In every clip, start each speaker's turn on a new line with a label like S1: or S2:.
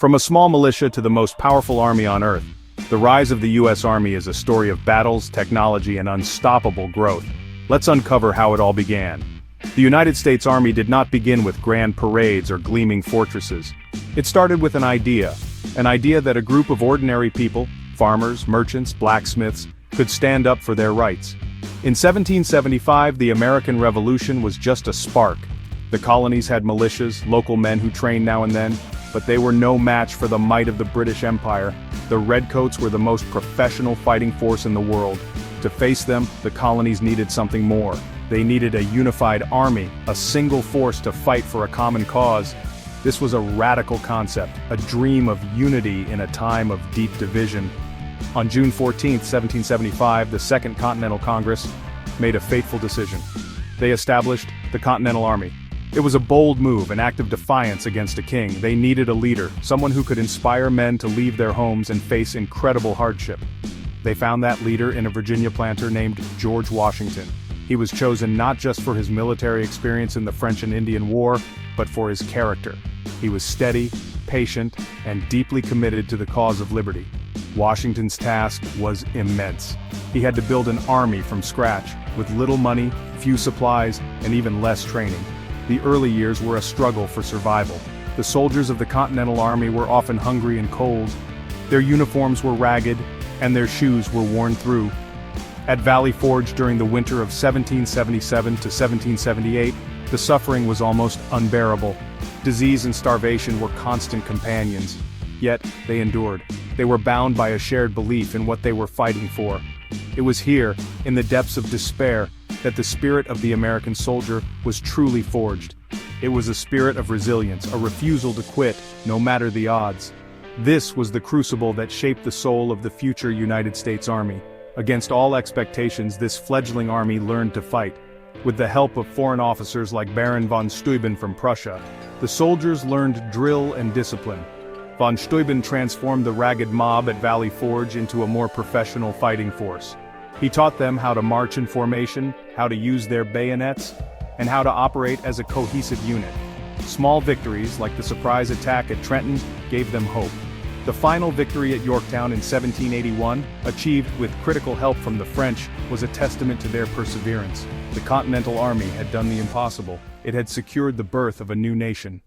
S1: From a small militia to the most powerful army on Earth, the rise of the U.S. Army is a story of battles, technology, and unstoppable growth. Let's uncover how it all began. The United States Army did not begin with grand parades or gleaming fortresses. It started with an idea that a group of ordinary people, farmers, merchants, blacksmiths, could stand up for their rights. In 1775, the American Revolution was just a spark. The colonies had militias, local men who trained now and then, but they were no match for the might of the British Empire. The Redcoats were the most professional fighting force in the world. To face them, the colonies needed something more. They needed a unified army, a single force to fight for a common cause. This was a radical concept, a dream of unity in a time of deep division. On June 14, 1775, the Second Continental Congress made a fateful decision. They established the Continental Army. It was a bold move, an act of defiance against a king. They needed a leader, someone who could inspire men to leave their homes and face incredible hardship. They found that leader in a Virginia planter named George Washington. He was chosen not just for his military experience in the French and Indian War, but for his character. He was steady, patient, and deeply committed to the cause of liberty. Washington's task was immense. He had to build an army from scratch, with little money, few supplies, and even less training. The early years were a struggle for survival. The soldiers of the Continental Army were often hungry and cold. Their uniforms were ragged, and their shoes were worn through. At Valley Forge during the winter of 1777 to 1778, the suffering was almost unbearable. Disease and starvation were constant companions. Yet, they endured. They were bound by a shared belief in what they were fighting for. It was here, in the depths of despair, that the spirit of the American soldier was truly forged. It was a spirit of resilience, a refusal to quit, no matter the odds. This was the crucible that shaped the soul of the future United States Army. Against all expectations, this fledgling army learned to fight. With the help of foreign officers like Baron von Steuben from Prussia, the soldiers learned drill and discipline. Von Steuben transformed the ragged mob at Valley Forge into a more professional fighting force. He taught them how to march in formation, how to use their bayonets, and how to operate as a cohesive unit. Small victories, like the surprise attack at Trenton, gave them hope. The final victory at Yorktown in 1781, achieved with critical help from the French, was a testament to their perseverance. The Continental Army had done the impossible. It had secured the birth of a new nation.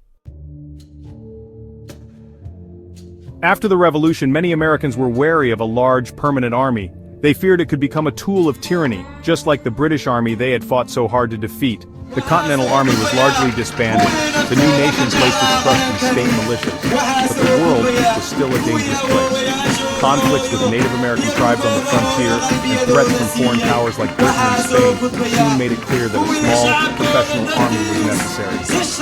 S1: After the Revolution, many Americans were wary of a large, permanent army. They feared it could become a tool of tyranny, just like the British Army they had fought so hard to defeat. The Continental Army was largely disbanded. The new nation placed its trust in state militias. But the world was still a dangerous place. Conflicts with Native American tribes on the frontier and threats from foreign powers like Britain and Spain soon made it clear that a small, professional army was necessary.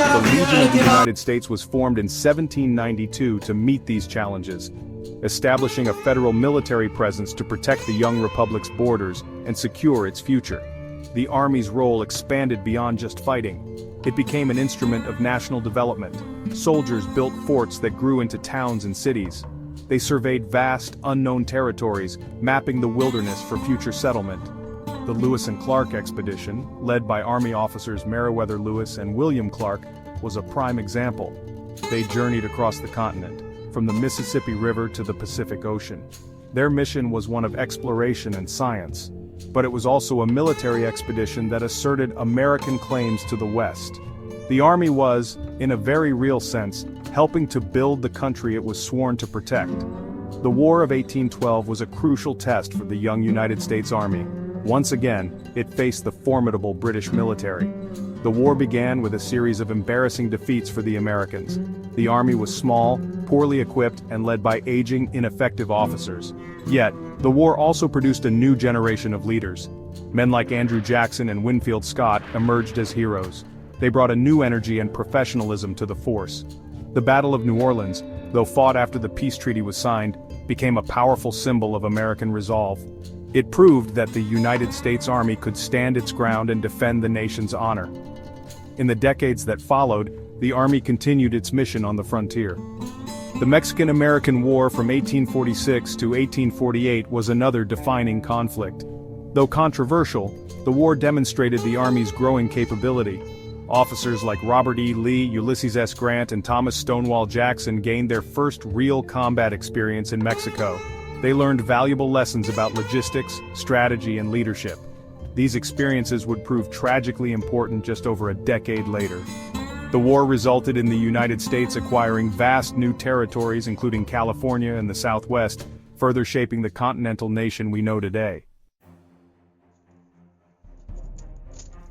S1: The Legion of the United States was formed in 1792 to meet these challenges, establishing a federal military presence to protect the young republic's borders and secure its future. The Army's role expanded beyond just fighting. It became an instrument of national development. Soldiers built forts that grew into towns and cities. They surveyed vast, unknown territories, mapping the wilderness for future settlement. The Lewis and Clark expedition, led by Army officers Meriwether Lewis and William Clark, was a prime example. They journeyed across the continent, from the Mississippi River to the Pacific Ocean. Their mission was one of exploration and science, but it was also a military expedition that asserted American claims to the West. The Army was, in a very real sense, helping to build the country it was sworn to protect. The War of 1812 was a crucial test for the young United States Army. Once again, it faced the formidable British military. The war began with a series of embarrassing defeats for the Americans. The Army was small, poorly equipped, and led by aging, ineffective officers. Yet, the war also produced a new generation of leaders. Men like Andrew Jackson and Winfield Scott emerged as heroes. They brought a new energy and professionalism to the force. The Battle of New Orleans, though fought after the peace treaty was signed, became a powerful symbol of American resolve. It proved that the United States Army could stand its ground and defend the nation's honor. In the decades that followed, the Army continued its mission on the frontier. The Mexican-American War from 1846 to 1848 was another defining conflict. Though controversial, the war demonstrated the Army's growing capability. Officers like Robert E. Lee, Ulysses S. Grant, and Thomas Stonewall Jackson gained their first real combat experience in Mexico. They learned valuable lessons about logistics, strategy, and leadership. These experiences would prove tragically important just over a decade later. The war resulted in the United States acquiring vast new territories, including California and the Southwest, further shaping the continental nation we know today.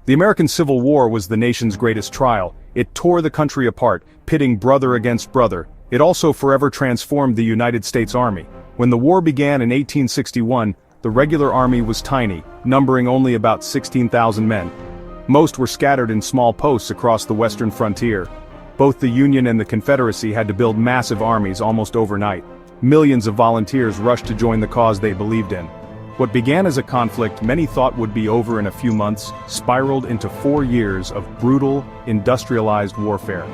S1: The American Civil War was the nation's greatest trial. It tore the country apart, pitting brother against brother. It also forever transformed the United States Army. When the war began in 1861, the regular army was tiny, numbering only about 16,000 men. Most were scattered in small posts across the western frontier. Both the Union and the Confederacy had to build massive armies almost overnight. Millions of volunteers rushed to join the cause they believed in. What began as a conflict many thought would be over in a few months spiraled into 4 years of brutal, industrialized warfare.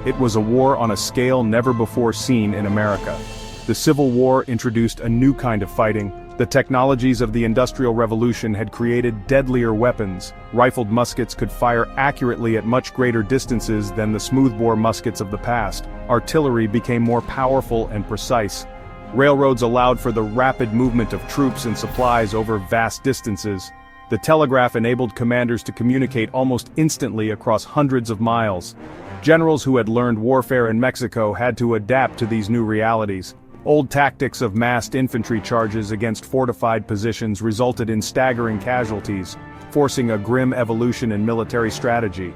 S1: It was a war on a scale never before seen in America. The Civil War introduced a new kind of fighting. The technologies of the Industrial Revolution had created deadlier weapons. Rifled muskets could fire accurately at much greater distances than the smoothbore muskets of the past. Artillery became more powerful and precise. Railroads allowed for the rapid movement of troops and supplies over vast distances. The telegraph enabled commanders to communicate almost instantly across hundreds of miles. Generals who had learned warfare in Mexico had to adapt to these new realities. Old tactics of massed infantry charges against fortified positions resulted in staggering casualties, forcing a grim evolution in military strategy.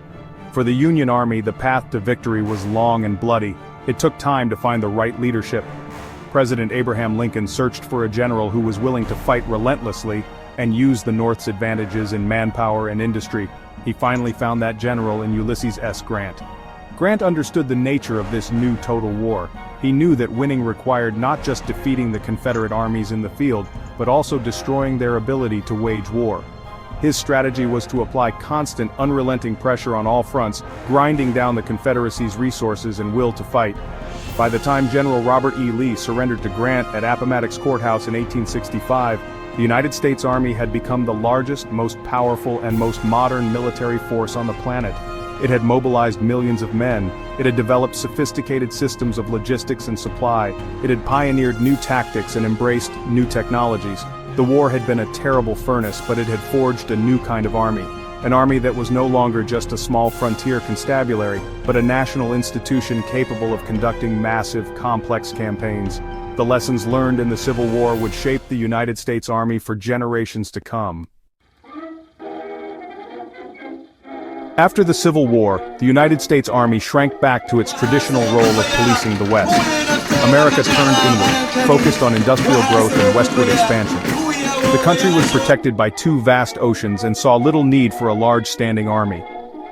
S1: For the Union Army, the path to victory was long and bloody. It took time to find the right leadership. President Abraham Lincoln searched for a general who was willing to fight relentlessly and use the North's advantages in manpower and industry. He finally found that general in Ulysses S. Grant. Grant understood the nature of this new total war. He knew that winning required not just defeating the Confederate armies in the field, but also destroying their ability to wage war. His strategy was to apply constant, unrelenting pressure on all fronts, grinding down the Confederacy's resources and will to fight. By the time General Robert E. Lee surrendered to Grant at Appomattox Courthouse in 1865, the United States Army had become the largest, most powerful, and most modern military force on the planet. It had mobilized millions of men. It had developed sophisticated systems of logistics and supply. It had pioneered new tactics and embraced new technologies. The war had been a terrible furnace, but it had forged a new kind of army. An army that was no longer just a small frontier constabulary, but a national institution capable of conducting massive, complex campaigns. The lessons learned in the Civil War would shape the United States Army for generations to come. After the Civil War, the United States Army shrank back to its traditional role of policing the West. America turned inward, focused on industrial growth and westward expansion. The country was protected by 2 vast oceans and saw little need for a large standing army.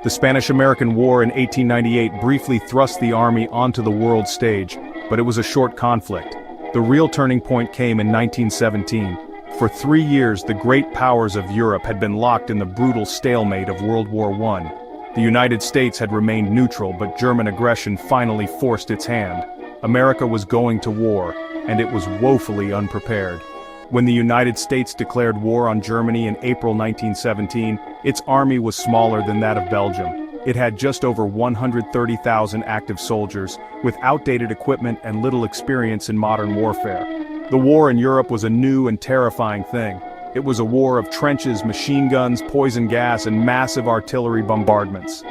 S1: The Spanish-American War in 1898 briefly thrust the army onto the world stage, but it was a short conflict. The real turning point came in 1917. For 3 years, the great powers of Europe had been locked in the brutal stalemate of World War I. The United States had remained neutral, but German aggression finally forced its hand. America was going to war, and it was woefully unprepared. When the United States declared war on Germany in April 1917, its army was smaller than that of Belgium. It had just over 130,000 active soldiers, with outdated equipment and little experience in modern warfare. The war in Europe was a new and terrifying thing. It was a war of trenches, machine guns, poison gas, and massive artillery bombardments.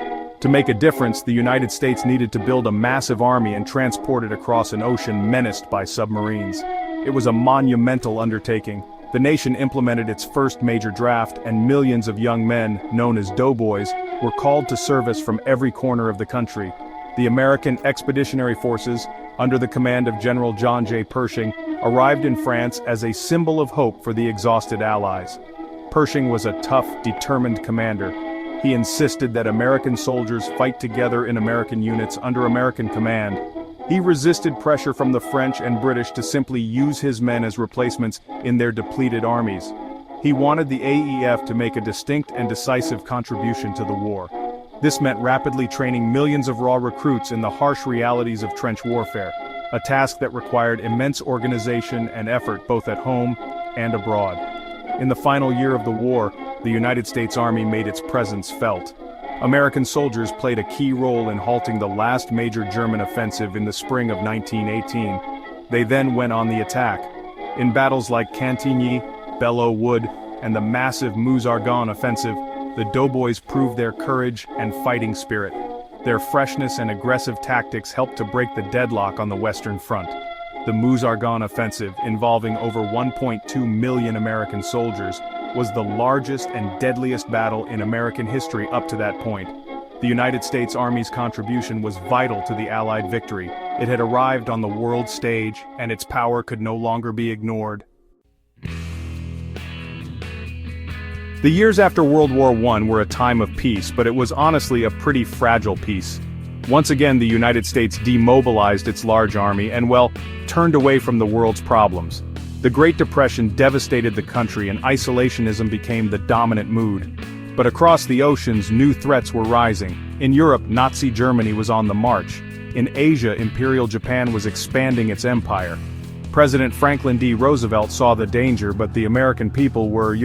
S1: To make a difference, the United States needed to build a massive army and transport it across an ocean menaced by submarines. It was a monumental undertaking. The nation implemented its first major draft, and millions of young men, known as doughboys, were called to service from every corner of the country. The American Expeditionary Forces, under the command of General John J. Pershing, arrived in France as a symbol of hope for the exhausted Allies. Pershing was a tough, determined commander. He insisted that American soldiers fight together in American units under American command. He resisted pressure from the French and British to simply use his men as replacements in their depleted armies. He wanted the AEF to make a distinct and decisive contribution to the war. This meant rapidly training millions of raw recruits in the harsh realities of trench warfare, a task that required immense organization and effort both at home and abroad. In the final year of the war, the United States Army made its presence felt. American soldiers played a key role in halting the last major German offensive in the spring of 1918. They then went on the attack. In battles like Cantigny, Belleau Wood, and the massive Meuse-Argonne offensive, the doughboys proved their courage and fighting spirit. Their freshness and aggressive tactics helped to break the deadlock on the Western Front. The Meuse-Argonne offensive, involving over 1.2 million American soldiers, was the largest and deadliest battle in American history up to that point. The United States Army's contribution was vital to the Allied victory. It had arrived on the world stage, and its power could no longer be ignored. The years after World War I were a time of peace, but it was honestly a pretty fragile peace. Once again, the United States demobilized its large army and, well, turned away from the world's problems. The Great Depression devastated the country and isolationism became the dominant mood. But across the oceans, new threats were rising. In Europe, Nazi Germany was on the march. In Asia, Imperial Japan was expanding its empire. President Franklin D. Roosevelt saw the danger, but the American people were,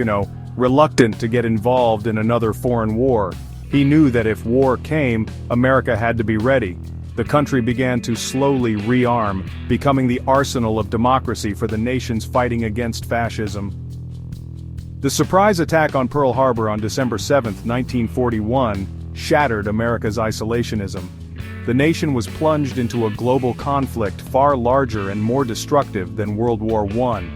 S1: reluctant to get involved in another foreign war. He knew that if war came, America had to be ready. The country began to slowly rearm, becoming the arsenal of democracy for the nations fighting against fascism. The surprise attack on Pearl Harbor on December 7, 1941, shattered America's isolationism. The nation was plunged into a global conflict far larger and more destructive than World War I.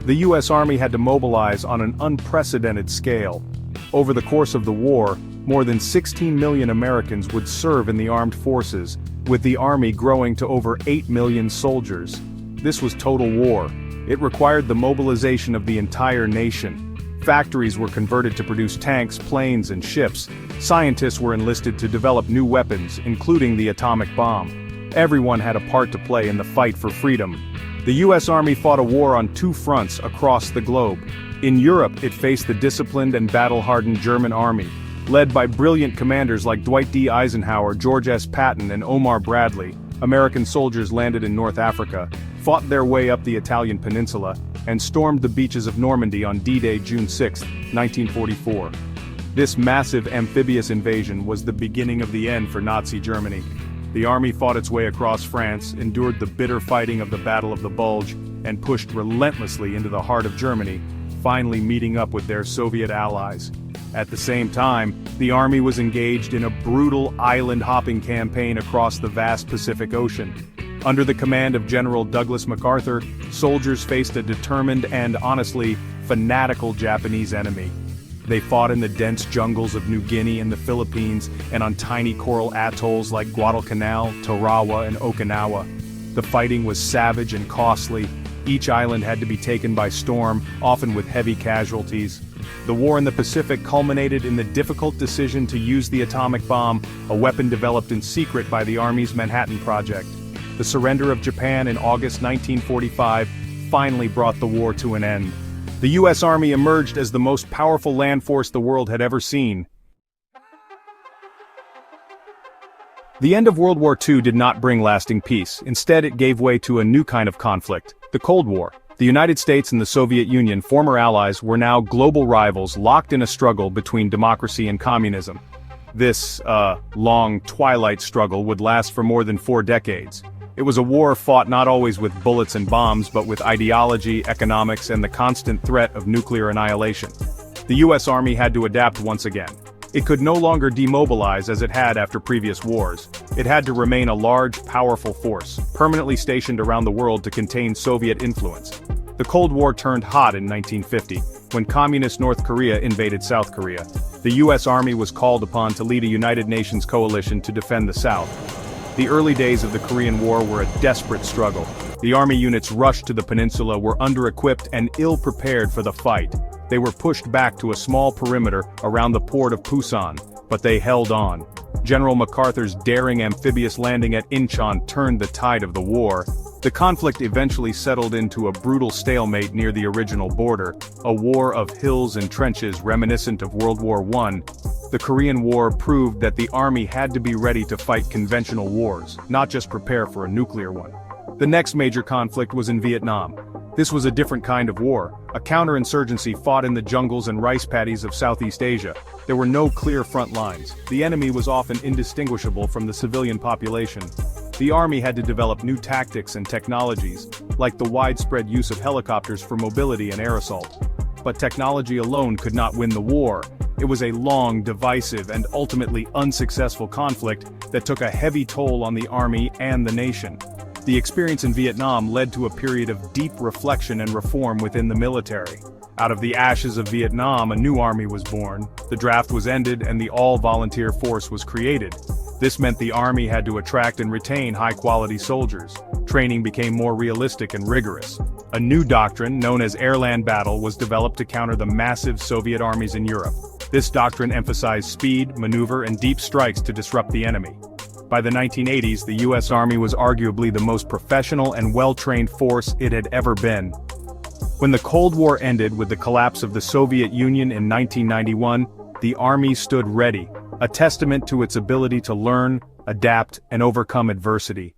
S1: The U.S. Army had to mobilize on an unprecedented scale. Over the course of the war, more than 16 million Americans would serve in the armed forces, with the Army growing to over 8 million soldiers. This was total war. It required the mobilization of the entire nation. Factories were converted to produce tanks, planes, and ships. Scientists were enlisted to develop new weapons, including the atomic bomb. Everyone had a part to play in the fight for freedom. The U.S. Army fought a war on two fronts across the globe. In Europe, it faced the disciplined and battle-hardened German army. Led by brilliant commanders like Dwight D. Eisenhower, George S. Patton, and Omar Bradley, American soldiers landed in North Africa, fought their way up the Italian peninsula, and stormed the beaches of Normandy on D-Day, June 6, 1944. This massive amphibious invasion was the beginning of the end for Nazi Germany. The army fought its way across France, endured the bitter fighting of the Battle of the Bulge, and pushed relentlessly into the heart of Germany, finally meeting up with their Soviet allies. At the same time, the army was engaged in a brutal island-hopping campaign across the vast Pacific Ocean. Under the command of General Douglas MacArthur, soldiers faced a determined and, honestly, fanatical Japanese enemy. They fought in the dense jungles of New Guinea and the Philippines, and on tiny coral atolls like Guadalcanal, Tarawa, and Okinawa. The fighting was savage and costly. Each island had to be taken by storm, often with heavy casualties. The war in the Pacific culminated in the difficult decision to use the atomic bomb, a weapon developed in secret by the Army's Manhattan Project. The surrender of Japan in August 1945 finally brought the war to an end. The U.S. Army emerged as the most powerful land force the world had ever seen. The end of World War II did not bring lasting peace. Instead, it gave way to a new kind of conflict, the Cold War. The United States and the Soviet Union, former allies, were now global rivals locked in a struggle between democracy and communism. This, long twilight struggle would last for more than 4 decades. It was a war fought not always with bullets and bombs, but with ideology, economics, and the constant threat of nuclear annihilation. The U.S. Army had to adapt once again. It could no longer demobilize as it had after previous wars. It had to remain a large, powerful force, permanently stationed around the world to contain Soviet influence. The Cold War turned hot in 1950, when Communist North Korea invaded South Korea. The U.S. Army was called upon to lead a United Nations coalition to defend the South. The early days of the Korean War were a desperate struggle. The army units rushed to the peninsula were under-equipped and ill-prepared for the fight. They were pushed back to a small perimeter around the port of Pusan, but they held on. General MacArthur's daring amphibious landing at Incheon turned the tide of the war. The conflict eventually settled into a brutal stalemate near the original border, a war of hills and trenches reminiscent of World War I. The Korean War proved that the army had to be ready to fight conventional wars, not just prepare for a nuclear one. The next major conflict was in Vietnam. This was a different kind of war. A counterinsurgency fought in the jungles and rice paddies of Southeast Asia. There were no clear front lines. The enemy was often indistinguishable from the civilian population. The army had to develop new tactics and technologies, like the widespread use of helicopters for mobility and air assault. But technology alone could not win the war. It was a long, divisive, and ultimately unsuccessful conflict that took a heavy toll on the army and the nation. The experience in Vietnam led to a period of deep reflection and reform within the military. Out of the ashes of Vietnam, a new army was born, the draft was ended, and the all-volunteer force was created. This meant the army had to attract and retain high-quality soldiers. Training became more realistic and rigorous. A new doctrine, known as air-land battle, was developed to counter the massive Soviet armies in Europe. This doctrine emphasized speed, maneuver, and deep strikes to disrupt the enemy. By the 1980s, the U.S. Army was arguably the most professional and well-trained force it had ever been. When the Cold War ended with the collapse of the Soviet Union in 1991, the Army stood ready, a testament to its ability to learn, adapt, and overcome adversity.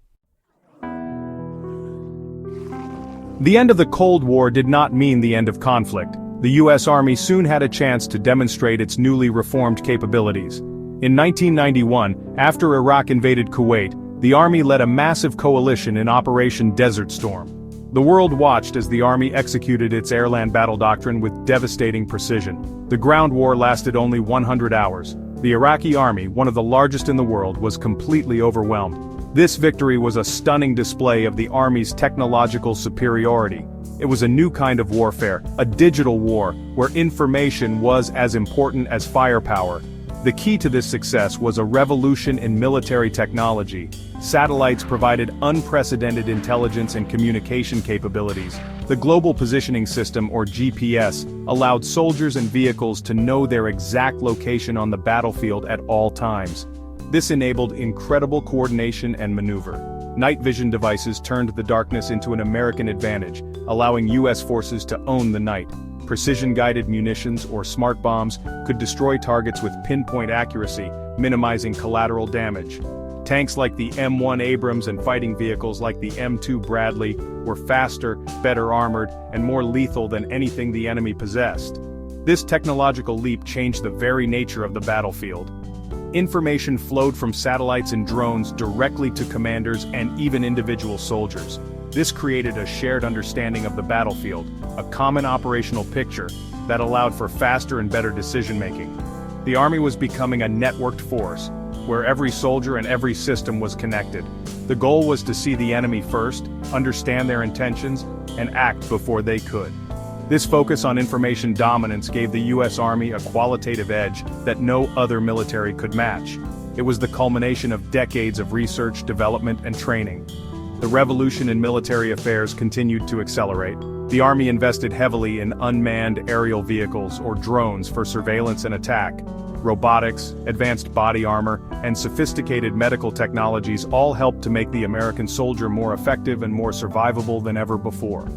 S1: The end of the Cold War did not mean the end of conflict. The U.S. Army soon had a chance to demonstrate its newly reformed capabilities. In 1991, after Iraq invaded Kuwait, the Army led a massive coalition in Operation Desert Storm. The world watched as the Army executed its air-land battle doctrine with devastating precision. The ground war lasted only 100 hours. The Iraqi army, one of the largest in the world, was completely overwhelmed. This victory was a stunning display of the Army's technological superiority. It was a new kind of warfare, a digital war, where information was as important as firepower. The key to this success was a revolution in military technology. Satellites provided unprecedented intelligence and communication capabilities. The Global Positioning System, or GPS, allowed soldiers and vehicles to know their exact location on the battlefield at all times. This enabled incredible coordination and maneuver. Night vision devices turned the darkness into an American advantage, allowing U.S. forces to own the night. Precision-guided munitions or smart bombs could destroy targets with pinpoint accuracy, minimizing collateral damage. Tanks like the M1 Abrams and fighting vehicles like the M2 Bradley were faster, better armored, and more lethal than anything the enemy possessed. This technological leap changed the very nature of the battlefield. Information flowed from satellites and drones directly to commanders and even individual soldiers. This created a shared understanding of the battlefield, a common operational picture that allowed for faster and better decision-making. The Army was becoming a networked force, where every soldier and every system was connected. The goal was to see the enemy first, understand their intentions, and act before they could. This focus on information dominance gave the U.S. Army a qualitative edge that no other military could match. It was the culmination of decades of research, development, and training. The revolution in military affairs continued to accelerate. The Army invested heavily in unmanned aerial vehicles or drones for surveillance and attack. Robotics, advanced body armor, and sophisticated medical technologies all helped to make the American soldier more effective and more survivable than ever before.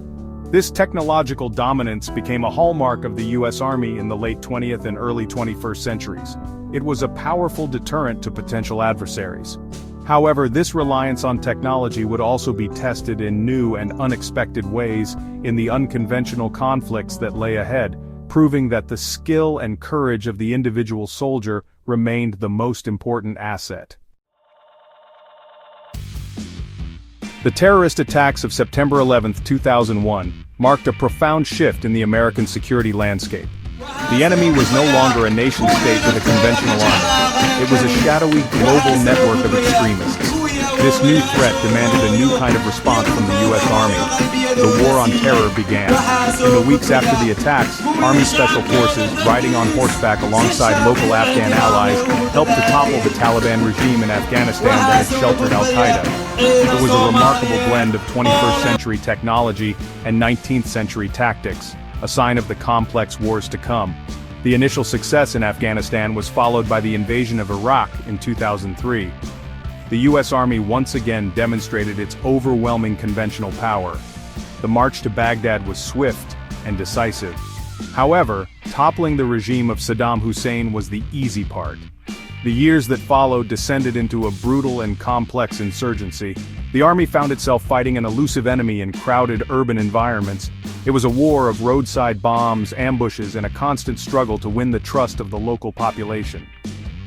S1: This technological dominance became a hallmark of the U.S. Army in the late 20th and early 21st centuries. It was a powerful deterrent to potential adversaries. However, this reliance on technology would also be tested in new and unexpected ways in the unconventional conflicts that lay ahead, proving that the skill and courage of the individual soldier remained the most important asset. The terrorist attacks of September 11, 2001, marked a profound shift in the American security landscape. The enemy was no longer a nation-state with a conventional army. It was a shadowy, global network of extremists. This new threat demanded a new kind of response from the U.S. Army. The war on terror began. In the weeks after the attacks, Army Special Forces, riding on horseback alongside local Afghan allies, helped to topple the Taliban regime in Afghanistan that had sheltered al-Qaeda. It was a remarkable blend of 21st century technology and 19th century tactics, a sign of the complex wars to come. The initial success in Afghanistan was followed by the invasion of Iraq in 2003. The U.S. Army once again demonstrated its overwhelming conventional power. The march to Baghdad was swift and decisive. However, toppling the regime of Saddam Hussein was the easy part. The years that followed descended into a brutal and complex insurgency. The army found itself fighting an elusive enemy in crowded urban environments. It was a war of roadside bombs, ambushes, and a constant struggle to win the trust of the local population.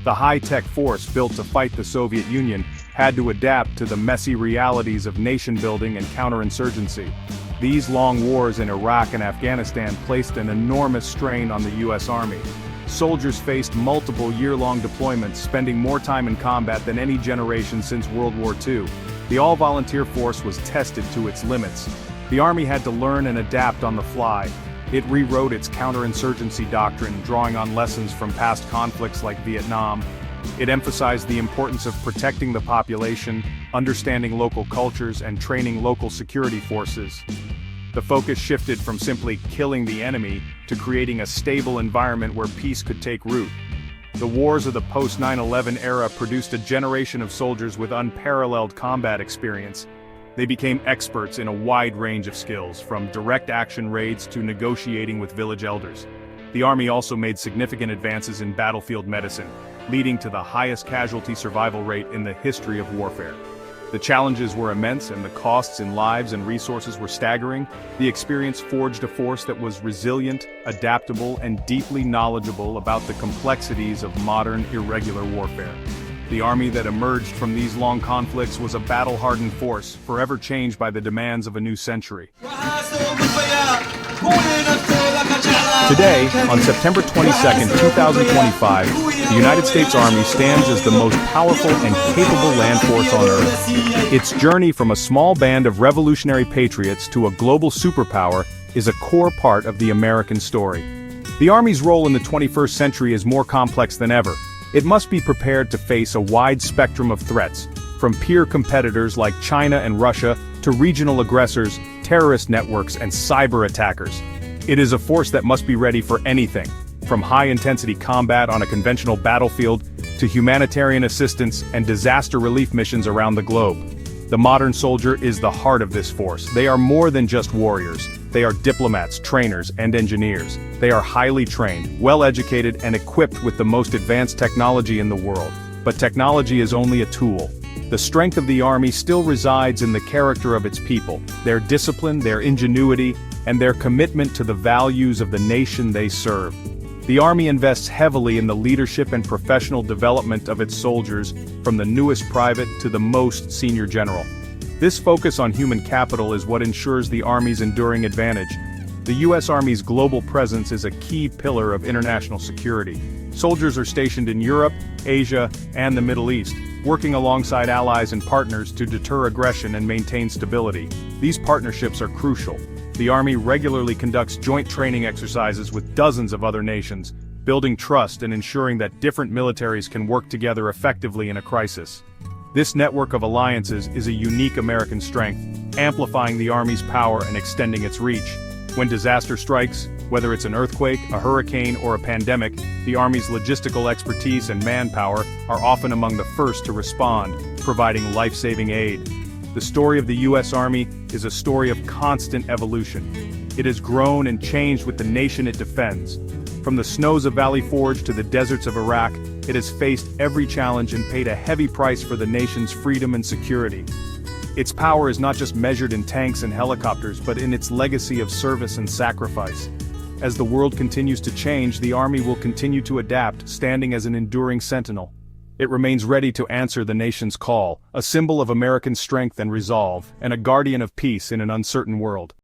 S1: The high-tech force built to fight the Soviet Union had to adapt to the messy realities of nation-building and counterinsurgency. These long wars in Iraq and Afghanistan placed an enormous strain on the U.S. Army. Soldiers faced multiple year-long deployments, spending more time in combat than any generation since World War II. The all-volunteer force was tested to its limits. The Army had to learn and adapt on the fly. It rewrote its counterinsurgency doctrine, drawing on lessons from past conflicts like Vietnam. It emphasized the importance of protecting the population, understanding local cultures, and training local security forces. The focus shifted from simply killing the enemy to creating a stable environment where peace could take root. The wars of the post-9/11 era produced a generation of soldiers with unparalleled combat experience. They became experts in a wide range of skills, from direct action raids to negotiating with village elders. The Army also made significant advances in battlefield medicine, leading to the highest casualty survival rate in the history of warfare. The challenges were immense and the costs in lives and resources were staggering. The experience forged a force that was resilient, adaptable, and deeply knowledgeable about the complexities of modern, irregular warfare. The army that emerged from these long conflicts was a battle-hardened force, forever changed by the demands of a new century. Today, on September 22, 2025, the United States Army stands as the most powerful and capable land force on Earth. Its journey from a small band of revolutionary patriots to a global superpower is a core part of the American story. The Army's role in the 21st century is more complex than ever. It must be prepared to face a wide spectrum of threats, from peer competitors like China and Russia to regional aggressors, terrorist networks, and cyber attackers. It is a force that must be ready for anything, from high-intensity combat on a conventional battlefield to humanitarian assistance and disaster relief missions around the globe. The modern soldier is the heart of this force. They are more than just warriors. They are diplomats, trainers, and engineers. They are highly trained, well-educated, and equipped with the most advanced technology in the world. But technology is only a tool. The strength of the Army still resides in the character of its people, their discipline, their ingenuity, and their commitment to the values of the nation they serve. The Army invests heavily in the leadership and professional development of its soldiers, from the newest private to the most senior general. This focus on human capital is what ensures the Army's enduring advantage. The U.S. Army's global presence is a key pillar of international security. Soldiers are stationed in Europe, Asia, and the Middle East, working alongside allies and partners to deter aggression and maintain stability. These partnerships are crucial. The Army regularly conducts joint training exercises with dozens of other nations, building trust and ensuring that different militaries can work together effectively in a crisis. This network of alliances is a unique American strength, amplifying the Army's power and extending its reach. When disaster strikes, whether it's an earthquake, a hurricane, or a pandemic, the Army's logistical expertise and manpower are often among the first to respond, providing life-saving aid. The story of the U.S. Army is a story of constant evolution. It has grown and changed with the nation it defends. From the snows of Valley Forge to the deserts of Iraq, it has faced every challenge and paid a heavy price for the nation's freedom and security. Its power is not just measured in tanks and helicopters, but in its legacy of service and sacrifice. As the world continues to change, the Army will continue to adapt, standing as an enduring sentinel. It remains ready to answer the nation's call, a symbol of American strength and resolve, and a guardian of peace in an uncertain world.